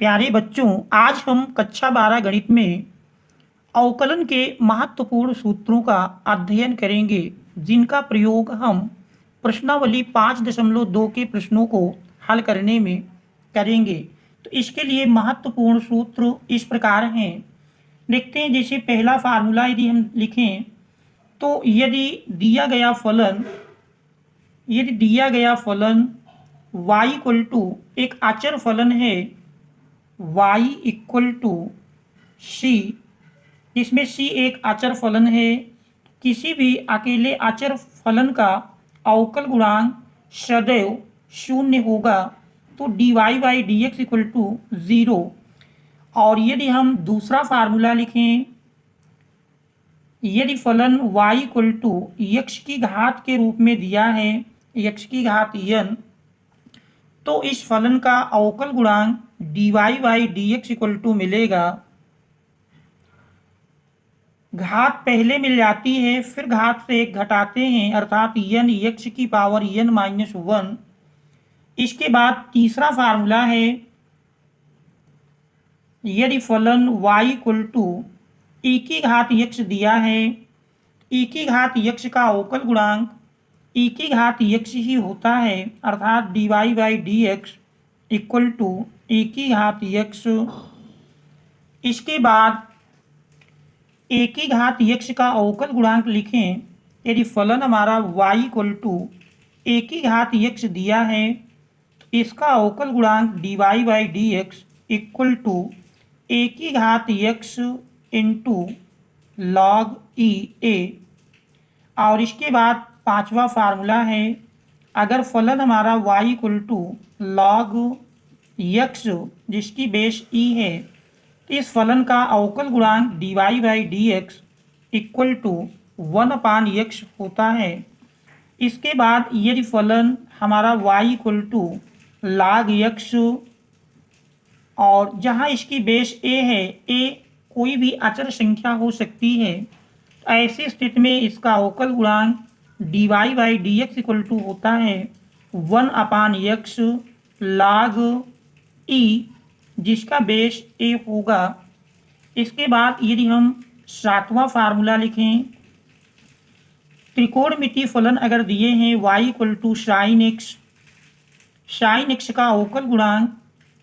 प्यारे बच्चों, आज हम कक्षा 12 गणित में अवकलन के महत्वपूर्ण सूत्रों का अध्ययन करेंगे, जिनका प्रयोग हम प्रश्नावली 5.2 के प्रश्नों को हल करने में करेंगे। तो इसके लिए महत्वपूर्ण सूत्र इस प्रकार हैं। देखते हैं, जैसे पहला फार्मूला यदि हम लिखें तो यदि दिया गया फलन y इक्वल टू एक अचर फलन है y इक्वल टू c, जिसमें c एक अचर फलन है। किसी भी अकेले अचर फलन का अवकल गुणांक सदैव शून्य होगा, तो dy by d x equal to 0। और यदि हम दूसरा फार्मूला लिखें, यदि फलन y इक्वल टू x की घात के रूप में दिया है, x की घात n, तो इस फलन का अवकल गुणांक dy by d x equal to मिलेगा। घात पहले मिल जाती है, फिर घात से एक घटाते हैं, अर्थात n x की पावर n माइनस 1। इसके बाद तीसरा फार्मूला है, यदि फलन y इक्वल टू e की घात x दिया है, e की घात x का अवकल गुणांक e की घात x ही होता है, अर्थात dy by d x equal to e की घात x। इसके बाद a की घात x का अवकल गुणांक लिखें। यदि फलन हमारा y इक्वल टू a की घात x दिया है, तो इसका अवकल गुणांक dy by d x equal to a की घात x into log e a. और इसके बाद पांचवा फार्मूला है, अगर फलन हमारा y equal to log x जिसकी बेस e है, तो इस फलन का अवकल गुणांक dy by d x equal to 1/x होता है। इसके बाद यदि फलन हमारा y equal to log x, और जहाँ इसकी बेस a है, a कोई भी अचर संख्या हो सकती है, ऐसी स्थिति में इसका अवकल गुणांक dy by d x equal to होता है 1/x log e, जिसका बेस a होगा। इसके बाद यदि हम सातवां फार्मूला लिखें, त्रिकोणमितीय फलन अगर दिए हैं y equal to sine x का अवकल गुणांक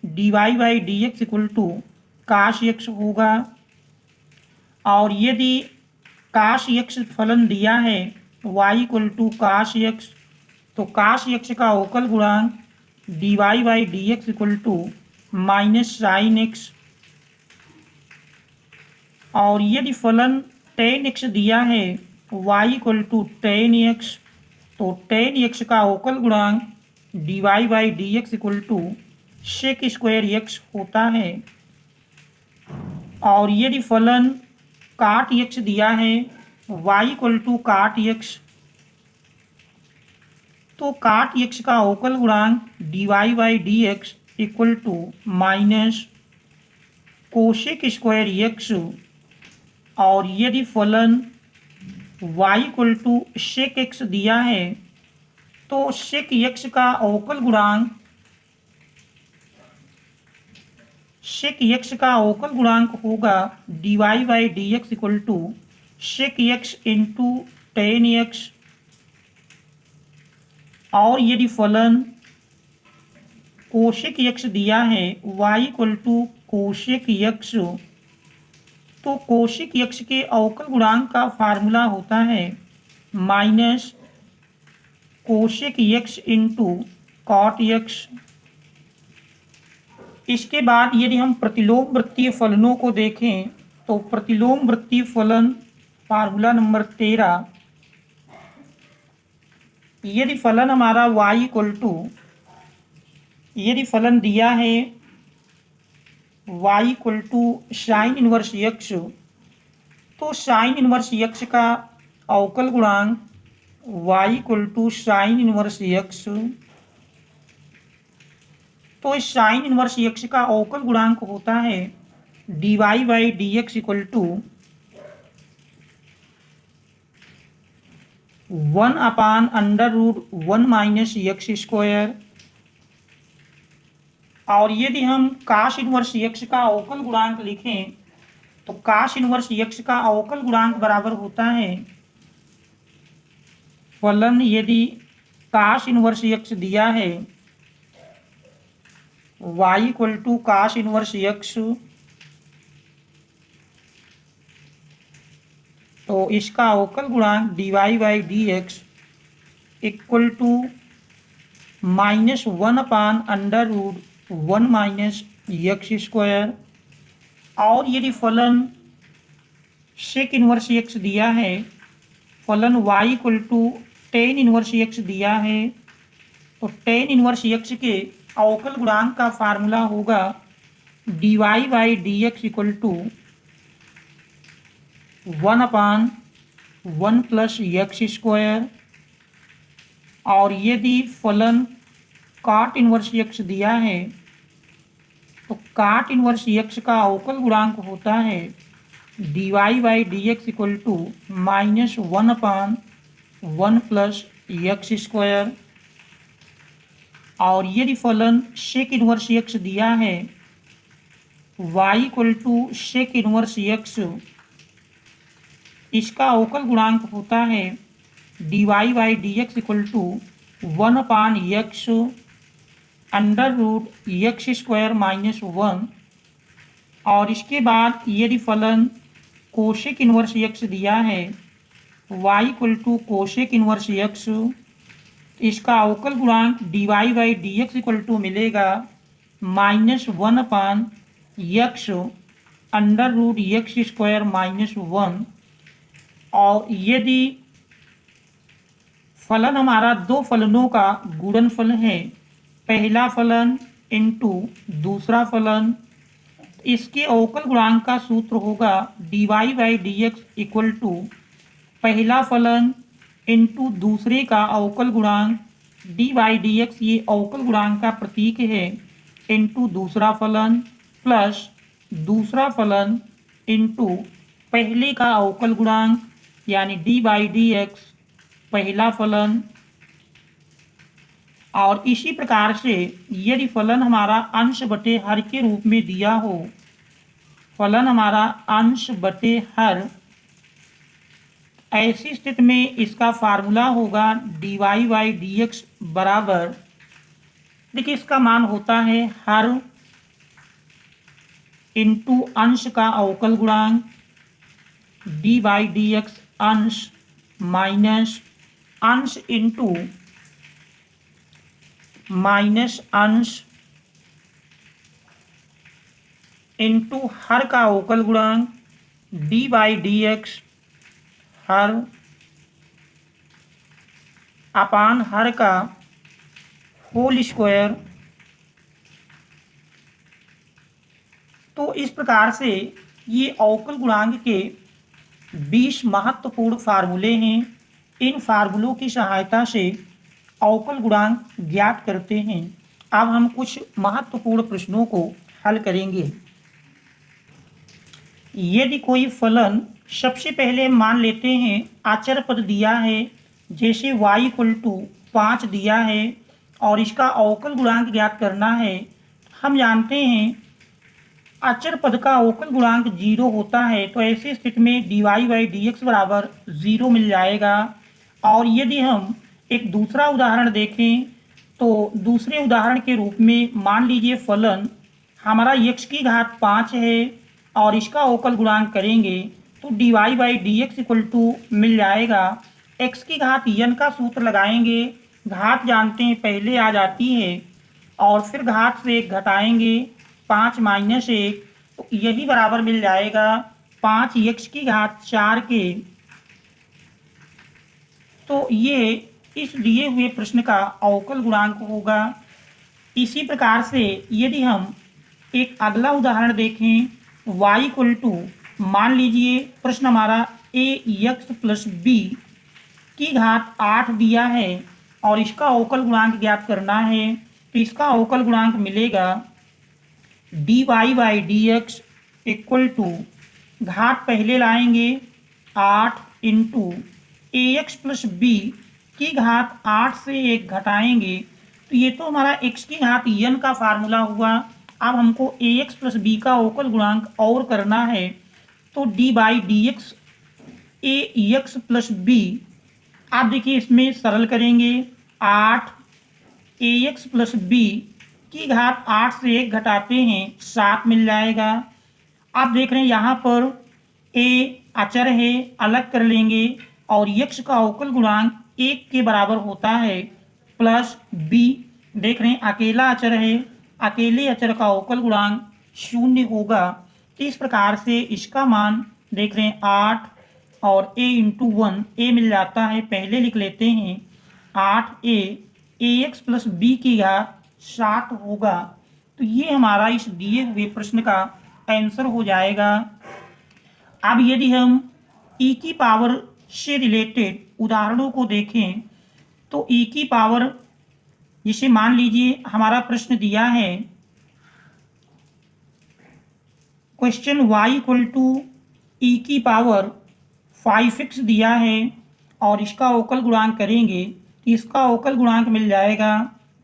dy by d x equal to cos x होगा। और यदि काश x फलन दिया है y equal to cos x, तो काश x का अवकल गुणांक dy by d x equal to minus sine x। और यदि फलन टेन x दिया है y equal to tan x, तो टेन x का अवकल गुणांक dy by d x equal to sec square x होता है। और यदि फलन काट x दिया है y equal to cot x, तो काट x का अवकल गुणांक dy by d x equal to minus cosec square x। और यदि फलन y equal to sec x दिया है, तो सेक x का अवकल गुणांक होगा dy by d x equal to sec x into tan x। और यदि फलन कोसेक x दिया है y equal to cosec x, तो कोसेक x के अवकल गुणांक का फार्मूला होता है minus cosec x into cot x। इसके बाद यदि हम प्रतिलोम वृत्तीय फलनों को देखें, तो प्रतिलोम वृत्तीय फलन फार्मूला नंबर 13, यदि फलन हमारा y इक्वल टू, यदि फलन दिया है y equal to sine inverse x, तो साइन इनवर्स x का अवकल गुणांक y equal to sine inverse x, तो इस साइन इनवर्स x का अवकल गुणांक होता है dy by d x equal to 1/√1 minus x square. और यदि हम काश इनवर्स यक्ष का अवकल गुणांक लिखें तो काश इनवर्स यक्ष का अवकल गुणांक बराबर होता है फलन, यदि काश इनवर्स यक्ष दिया है y equal to cos inverse x, तो इसका अवकल गुणांक dy by d x equal to -1/√1 minus x square. और यदि फलन सेक इनवर्स यक्स दिया है, फलन y equal to tan inverse x दिया है, तो टेन इनवर्स यक्स के अवकल गुणांक का फार्मूला होगा dy by d x equal to 1/1 plus x square. और यदि फलन काट इनवर्स यक्स दिया है तो काट इनवर्स यक्स का अवकल गुणांक होता है dy by d x equal to -1/1 plus x square. और यदि फलन सेक इनवर्स यक्स दिया है y equal to sec inverse x, इसका अवकल गुणांक होता है dy by d x equal to 1/x √x square -1। और इसके बाद यदि फलन कोशेक इनवर्स यक्स दिया है y equal to cosec inverse x, इसका अवकल गुणांक dy by d x equal to मिलेगा -1/x √x स्क्वायर -1। और यदि फलन हमारा दो फलनों का गुणनफल है, पहला फलन इनटू दूसरा फलन, इसके अवकल गुणांक का सूत्र होगा dy by d x equal to पहला फलन इनटू दूसरे का अवकल गुणांक डी बाई डी एक्स, ये अवकल गुणांक का प्रतीक है, इनटू दूसरा फलन प्लस दूसरा फलन इनटू पहले का अवकल गुणांक यानी डी बाई डी एक्स पहला फलन। और इसी प्रकार से यदि फलन हमारा अंश बटे हर के रूप में दिया हो, फलन हमारा अंश बटे हर, ऐसी स्थिति में इसका फार्मूला होगा dy बाई डी एक्स बराबर, देखिए इसका मान होता है हर इनटू अंश का अवकल गुणांक डी बाई डी एक्स अंश माइनस अंश इनटू माइनस अंश इनटू हर का अवकल गुणांक डी बाई डी एक्स हर अपान हर का होल स्क्वायर। तो इस प्रकार से ये अवकल गुणांक के 20 महत्वपूर्ण फार्मूले हैं। इन फार्मूलों की सहायता से अवकल गुणांक ज्ञात करते हैं। अब हम कुछ महत्वपूर्ण प्रश्नों को हल करेंगे। यदि कोई फलन, सबसे पहले मान लेते हैं अचर पद दिया है, जैसे y इक्वल टू 5 दिया है और इसका अवकल गुणांक ज्ञात करना है। हम जानते हैं अचर पद का अवकल गुणांक 0 होता है, तो ऐसी स्थिति में dy बाई डी एक्स बराबर 0 मिल जाएगा। और यदि हम एक दूसरा उदाहरण देखें तो दूसरे उदाहरण के रूप में मान लीजिए फलन हमारा x की घात 5 है और इसका अवकल गुणांक करेंगे तो dy by d x equal to मिल जाएगा x की घात n का सूत्र लगाएंगे, घात जानते हैं पहले आ जाती है और फिर घात से 1 घटाएंगे 5 माइनस 1, तो यही बराबर मिल जाएगा 5x की घात 4 के। तो ये इस दिए हुए प्रश्न का अवकल गुणांक होगा। इसी प्रकार से यदि हम एक अगला उदाहरण देखें, y इक्वल टू, मान लीजिए प्रश्न हमारा ax प्लस b की घात 8 दिया है और इसका अवकल गुणांक ज्ञात करना है, तो इसका अवकल गुणांक मिलेगा dy by d x equal to, घात पहले लाएंगे 8 इंटू ax प्लस b की घात 8 से 1 घटाएंगे तो ये तो हमारा x की घात n का फार्मूला हुआ। अब हमको ax प्लस बी का अवकल गुणांक और करना है, तो d by d x a x plus b. आप देखिए इसमें सरल करेंगे, 8 ए एक्स प्लस बी की घात 8 से 1 घटाते हैं 7 मिल जाएगा। आप देख रहे हैं यहाँ पर ए अचर है, अलग कर लेंगे और यक्ष का अवकल गुणांक 1 के बराबर होता है, प्लस बी देख रहे हैं अकेला अचर है, अकेले अचर का अवकल गुणांक 0 होगा। तो इस प्रकार से इसका मान देख रहे हैं 8 और a इंटू 1 a मिल जाता है, पहले लिख लेते हैं 8a ax प्लस बी की घात 7 होगा। तो ये हमारा इस दिए हुए प्रश्न का आंसर हो जाएगा। अब यदि हम e की पावर से रिलेटेड उदाहरणों को देखें, तो e की पावर, जिसे मान लीजिए हमारा प्रश्न दिया है question y equal to e की पावर 5x दिया है और इसका अवकल गुणांक करेंगे, इसका अवकल गुणांक मिल जाएगा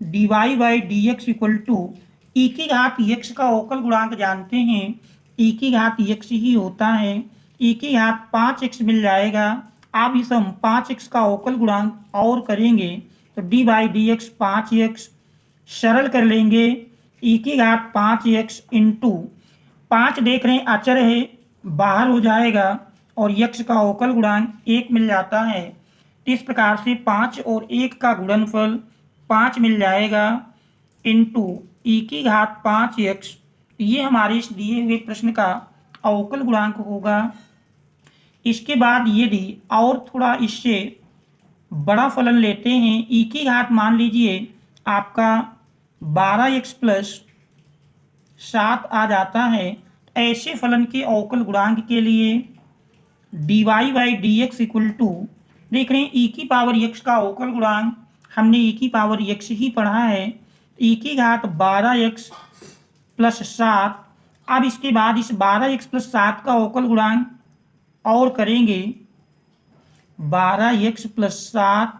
dy by d x equal to e की घात x का अवकल गुणांक जानते हैं e की घात x ही होता है, e की घात 5x मिल जाएगा। अब इस हम 5x का अवकल गुणांक और करेंगे तो d by d x 5x, सरल कर लेंगे e की घात 5x इंटू 5 देख रहे हैं अचर है, बाहर हो जाएगा और यक्ष का अवकल गुणांक 1 मिल जाता है। इस प्रकार से 5 और 1 का गुणनफल 5 मिल जाएगा इंटू ई की घात 5x। ये हमारे इस दिए हुए प्रश्न का अवकल गुणांक होगा। इसके बाद यदि और थोड़ा इससे बड़ा फलन लेते हैं, ई की घात मान लीजिए आपका 12x प्लस 7 आ जाता है, ऐसे फलन के अवकल गुणांक के लिए d y by d x equal to, देख रहे हैं ई की पावर यक्स का अवकल गुणांक, हमने ई की पावर यक्स ही पढ़ा है, ई की घात 12x प्लस 7। अब इसके बाद इस 12x प्लस 7 का अवकल गुणांक और करेंगे 12x प्लस 7।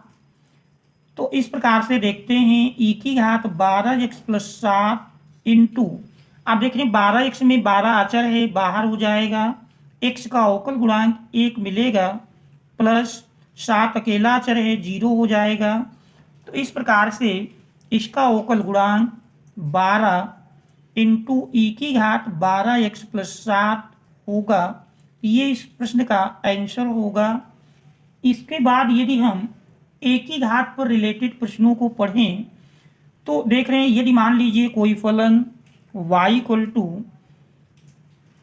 तो इस प्रकार से देखते हैं ई की घात 12x प्लस 7 इंटू, आप देख रहे हैं 12x में 12 अचर है, बाहर हो जाएगा, x का अवकल गुणांक 1 मिलेगा, प्लस 7 अकेला अचर है, 0 हो जाएगा। तो इस प्रकार से इसका अवकल गुणांक 12 इंटू ई की घात 12x प्लस 7 होगा। ये इस प्रश्न का आंसर होगा। इसके बाद यदि हम ए की घात पर रिलेटेड प्रश्नों को पढ़ें, तो देख रहे हैं यदि मान लीजिए कोई फलन y इक्वल टू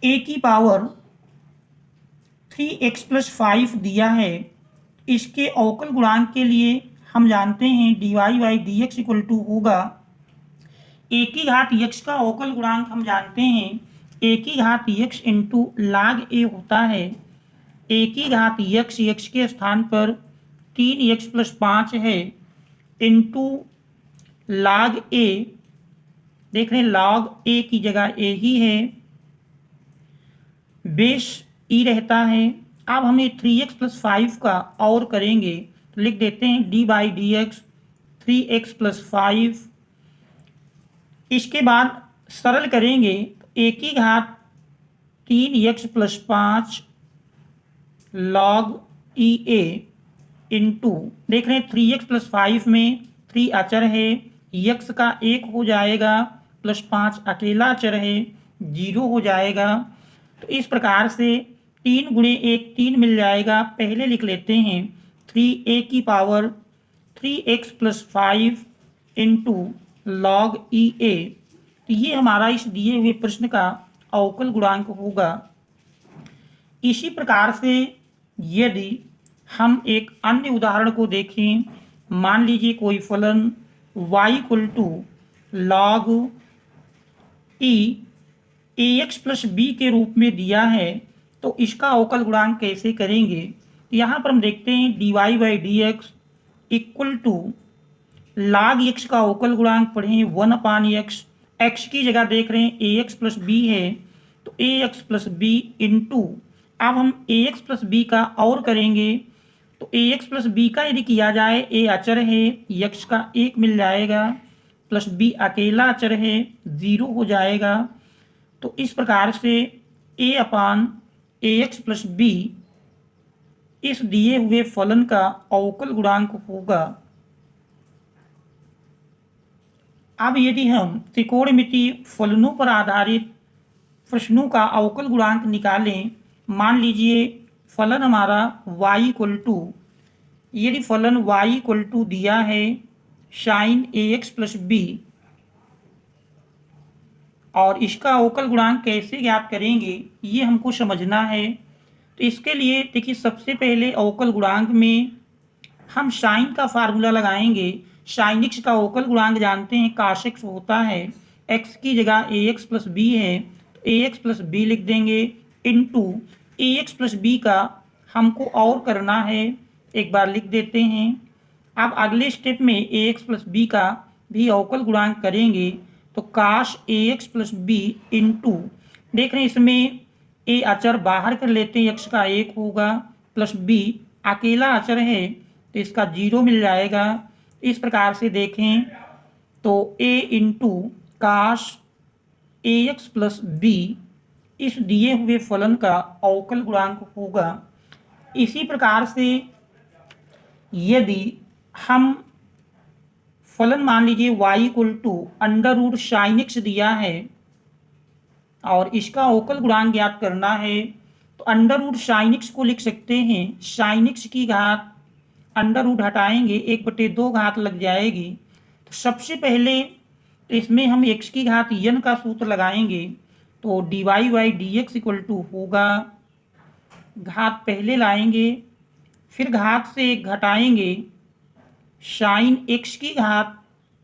ए की पावर 3x प्लस 5 दिया है, इसके अवकल गुणांक के लिए हम जानते हैं d y by d x equal to होगा ए की घात यक्स का अवकल गुणांक हम जानते हैं ए की घात यक्स इंटू लाग ए होता है, ए की घात यक्स, यक्स के स्थान पर 3x प्लस 5 है, इंटू लाग ए, देख रहे हैं लॉग ए की जगह ए ही है, बेस ई रहता है। अब हमें 3x प्लस 5 का और करेंगे तो लिख देते हैं D by d x 3x plus 5। इसके बाद सरल करेंगे तो ए की घात 3x प्लस 5 लॉग ई ए इंटू, देख रहे हैं 3x प्लस 5 में 3 अचर है, यक्स का 1 हो जाएगा, प्लस 5 अकेला अचर है, 0 हो जाएगा। तो इस प्रकार से 3 गुणे 1 3 मिल जाएगा, पहले लिख लेते हैं 3a की power 3x plus 5 into log e a. तो ये हमारा इस दिए हुए प्रश्न का अवकल गुणांक होगा। इसी प्रकार से यदि हम एक अन्य उदाहरण को देखें, मान लीजिए कोई फलन y equal to log e a x plus b के रूप में दिया है, तो इसका अवकल गुणांक कैसे करेंगे। यहाँ पर हम देखते हैं d y by d x equal to log x का अवकल गुणांक पढ़ें 1/x, एक्स की जगह देख रहे हैं ए एक्स प्लस बी है, तो ए एक्स प्लस बी इंटू, अब हम ए एक्स प्लस बी का और करेंगे तो ए एक्स प्लस बी का यदि किया जाए, ए अचर है, यक्स का 1 मिल जाएगा, प्लस बी अकेला अचर है, 0 हो जाएगा। तो इस प्रकार से a upon a x plus b इस दिए हुए फलन का अवकल गुणांक होगा। अब यदि हम त्रिकोणमितीय फलनों पर आधारित प्रश्नों का अवकल गुणांक निकालें, मान लीजिए फलन हमारा y इक्वल टू, यदि फलन y इक्वल टू दिया है साइन ए एक्स प्लस बी, और इसका अवकल गुणांक कैसे ज्ञात करेंगे ये हमको समझना है। तो इसके लिए देखिए, सबसे पहले अवकल गुणांक में हम साइन का फार्मूला लगाएंगे। साइन एक्स का अवकल गुणांक जानते हैं, काश एक्स होता है, एक्स की जगह ए एक्स प्लस बी है तो ए एक्स प्लस बी लिख देंगे, इनटू ए एक्स प्लस बी का हमको और करना है, एक बार लिख देते हैं। अब अगले स्टेप में ए एक्स प्लस बी का भी अवकल गुणांक करेंगे, तो काश ए एक्स प्लस बी इंटू, देख रहे हैं इसमें ए अचर बाहर कर लेते हैं, एक्स का 1 होगा, प्लस बी अकेला अचर है तो इसका 0 मिल जाएगा। इस प्रकार से देखें तो ए इंटू काश ए एक्स प्लस बी इस दिए हुए फलन का अवकल गुणांक होगा। इसी प्रकार से यदि हम फलन मान लीजिए y equal to under root sine x दिया है और इसका अवकल गुणांक ज्ञात करना है, तो अंडर रूट साइन एक्स को लिख सकते हैं साइन एक्स की घात, अंडर रूट हटाएंगे 1/2 घात लग जाएगी। तो सबसे पहले तो इसमें हम x की घात n का सूत्र लगाएंगे, तो dy by d x equal to होगा, घात पहले लाएंगे फिर घात से 1 घटाएंगे, साइन x की घात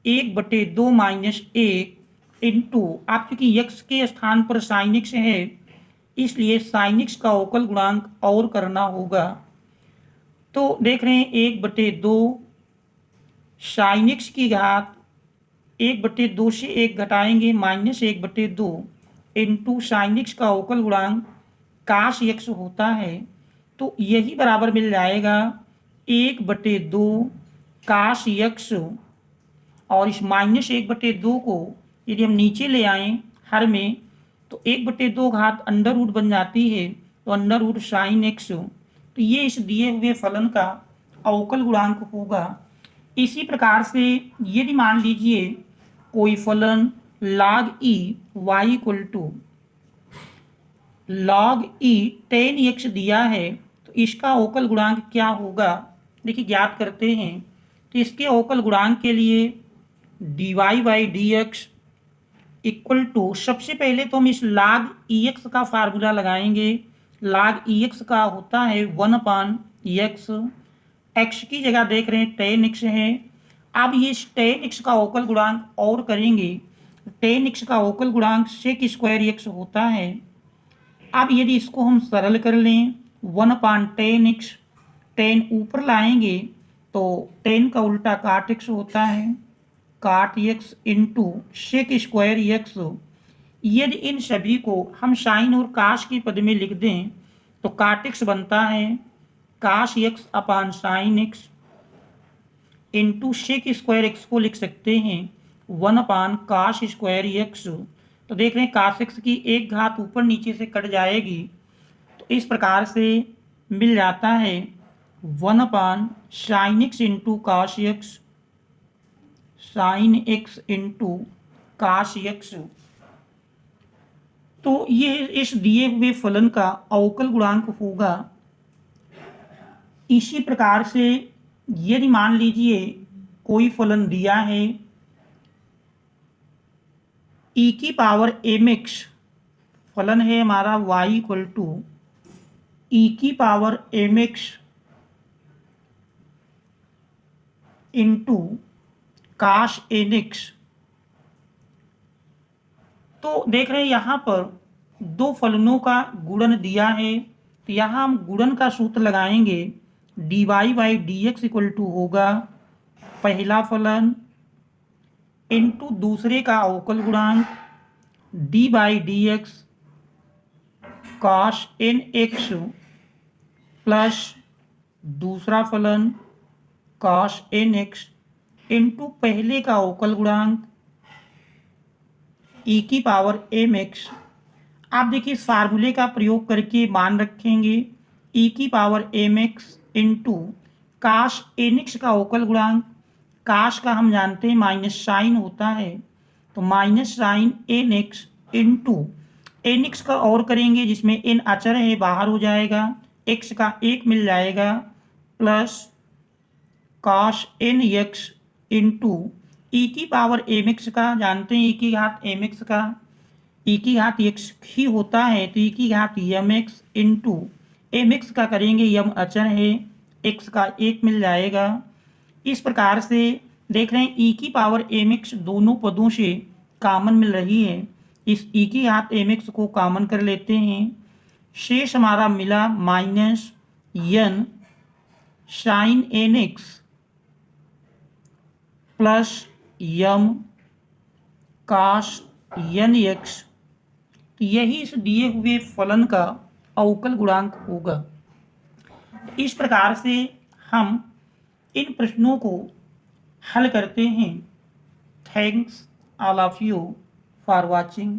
1/2 माइनस 1 इंटू, आप चूंकि x के स्थान पर साइन x है इसलिए साइन x का अवकल गुणांक और करना होगा। तो देख रहे हैं 1/2 साइन x की घात 1/2 से 1 घटाएंगे माइनस 1/2 इंटू साइन x का अवकल गुणांक काश x होता है, तो यही बराबर मिल जाएगा 1/2 काश x, और इस माइनस 1/2 को यदि हम नीचे ले आएं हर में तो 1/2 घात अंडर रूट बन जाती है, तो अंडर रूट साइन x, तो ये इस दिए हुए फलन का अवकल गुणांक होगा। इसी प्रकार से यदि मान लीजिए कोई फलन log e y equal to log e tan x दिया है, तो इसका अवकल गुणांक क्या होगा, देखिए ज्ञात करते हैं। तो इसके अवकल गुणांक के लिए dy by d x equal to, सबसे पहले तो हम इस log ex का फार्मूला लगाएंगे। log ex का होता है 1/x, x की जगह देख रहे हैं tan x है। अब ये tan x का अवकल गुणांक और करेंगे, tan x का अवकल गुणांक sec स्क्वायर x होता है। अब यदि इसको हम सरल कर लें 1/tan x, tan ऊपर लाएंगे तो tan का उल्टा काट x होता है, cot x into sec square x। यदि इन सभी को हम साइन और काश के पद में लिख दें तो काट x बनता है cos x upon sine x into sec square x को लिख सकते हैं 1/काश स्क्वायर x। तो देख रहे हैं काश x की 1 घात ऊपर नीचे से कट जाएगी, तो इस प्रकार से मिल जाता है 1/साइन x into cos x, sine x into cos x। तो ये इस दिए हुए फलन का अवकल गुणांक होगा। इसी प्रकार से यदि मान लीजिए कोई फलन दिया है e की पावर mx, फलन है हमारा y इक्वल टू e की पावर mx इंटू काश nx। तो देख रहे हैं यहाँ पर दो फलनों का गुणन दिया है, तो यहाँ हम गुणन का सूत्र लगाएंगे, dy by d x equal to होगा पहला फलन इंटू दूसरे का अवकल गुणांक d by d x cos nx plus दूसरा फलन काश nx इंटू पहले का अवकल गुणांक ई की पावर एम एक्स। आप देखिए इस फार्मूले का प्रयोग करके मान रखेंगे ई की power m x into cos n x का अवकल गुणांक, काश का हम जानते हैं माइनस साइन होता है, तो minus sine n x into n x का और करेंगे जिसमें एन अचर है बाहर हो जाएगा, एक्स का एक मिल जाएगा, plus cos n x into e की पावर एम एक्स का जानते हैं ई की घात एम एक्स का ई की घात एक्स ही होता है, तो ई की घात m x into m x का करेंगे यम अचर है, एक्स का एक मिल जाएगा। इस प्रकार से देख रहे हैं ई की पावर एम एक्स दोनों पदों से कॉमन मिल रही है, इस ई की घात एम एक्स को कॉमन कर लेते हैं, शेष हमारा मिला माइनस यन साइन एन एक्स प्लस यम काश यन एक्स। यही इस दिए हुए फलन का अवकल गुणांक होगा। इस प्रकार से हम इन प्रश्नों को हल करते हैं। Thanks all of you for watching.